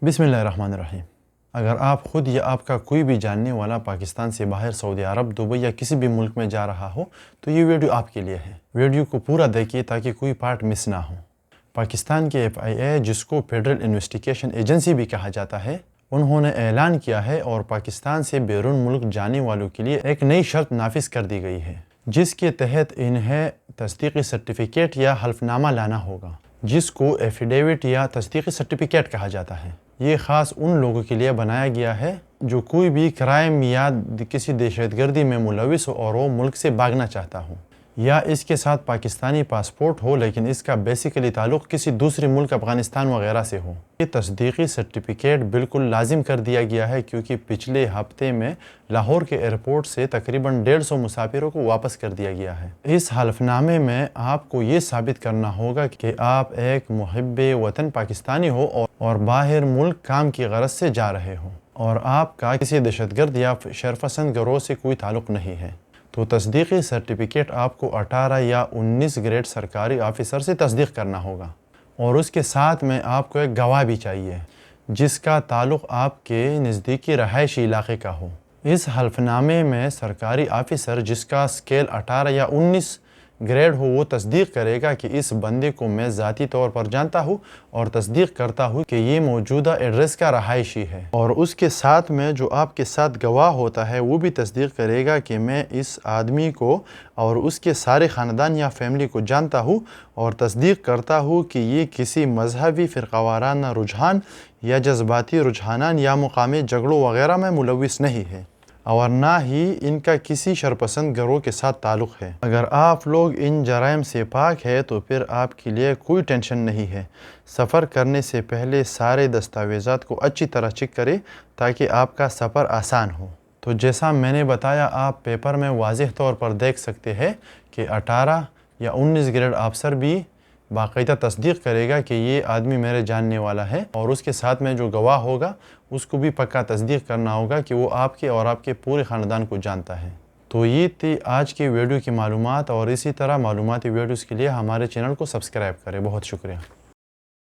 बिस्मिल्लाहिर्रहमानिर्रहीम। अगर आप ख़ुद या आपका कोई भी जानने वाला पाकिस्तान से बाहर सऊदी अरब, दुबई या किसी भी मुल्क में जा रहा हो तो ये वीडियो आपके लिए है। वीडियो को पूरा देखिए ताकि कोई पार्ट मिस ना हो। पाकिस्तान के FIA, जिसको फेडरल इन्वेस्टिगेशन एजेंसी भी कहा जाता है, उन्होंने ऐलान किया है और पाकिस्तान से बैरून मुल्क जाने वालों के लिए एक नई शर्त नाफिज कर दी गई है, जिसके तहत इन्हें तस्दीकी सर्टिफिकेट या हल्फनामा लाना होगा, जिसको एफिडेविट या तस्दीकी सर्टिफिकेट कहा जाता है। ये ख़ास उन लोगों के लिए बनाया गया है जो कोई भी क्राइम या किसी दहशतगर्दी में मुलविस हो और वो मुल्क से भागना चाहता हो, या इसके साथ पाकिस्तानी पासपोर्ट हो लेकिन इसका बेसिकली ताल्लुक़ किसी दूसरे मुल्क, अफ़गानिस्तान वगैरह से हो। ये तस्दीकी सर्टिफिकेट बिल्कुल लाजिम कर दिया गया है क्योंकि पिछले हफ्ते में लाहौर के एयरपोर्ट से तकरीबन 150 मुसाफिरों को वापस कर दिया गया है। इस हल्फनामे में आपको ये साबित करना होगा कि आप एक मुहिब्बे वतन पाकिस्तानी हो और बाहर मुल्क काम की गरज से जा रहे हो और आपका किसी दहशतगर्द या शरपसंद गिरोह से कोई ताल्लुक़ नहीं है। तो तस्दीकी सर्टिफिकेट आपको 18 या 19 ग्रेड सरकारी ऑफिसर से तस्दीक करना होगा और उसके साथ में आपको एक गवाह भी चाहिए जिसका ताल्लुक़ आपके नज़दीकी रहायशी इलाके का हो। इस हल्फनामे में सरकारी ऑफिसर जिसका स्केल 18 या 19 ग्रेड हो वो तस्दीक करेगा कि इस बंदे को मैं ज़ाती तौर पर जानता हूँ और तस्दीक करता हूँ कि ये मौजूदा एड्रेस का रहायशी है। और उसके साथ में जो आपके साथ गवाह होता है वो भी तस्दीक करेगा कि मैं इस आदमी को और उसके सारे ख़ानदान या फैमिली को जानता हूँ और तस्दीक करता हूँ कि ये किसी मजहबी फ़िरक़ावाराना रुझान या जज्बाती रुझानान या मुकामी झगड़ों वगैरह में मुलविस नहीं है और ना ही इनका किसी शरपसंद गिरोह के साथ ताल्लुक़ है। अगर आप लोग इन जराइम से पाक है तो फिर आपके लिए कोई टेंशन नहीं है। सफ़र करने से पहले सारे दस्तावेज़ात को अच्छी तरह चेक करें ताकि आपका सफ़र आसान हो। तो जैसा मैंने बताया, आप पेपर में वाज़ेह तौर पर देख सकते हैं कि 18 या 19 ग्रेड अफसर भी बाकायदा तस्दीक करेगा कि ये आदमी मेरे जानने वाला है और उसके साथ में जो गवाह होगा उसको भी पक्का तस्दीक करना होगा कि वो आपके और आपके पूरे ख़ानदान को जानता है। तो ये थी आज की वीडियो की मालूमात और इसी तरह मालूमाती वीडियोज़ के लिए हमारे चैनल को सब्सक्राइब करें। बहुत शुक्रिया।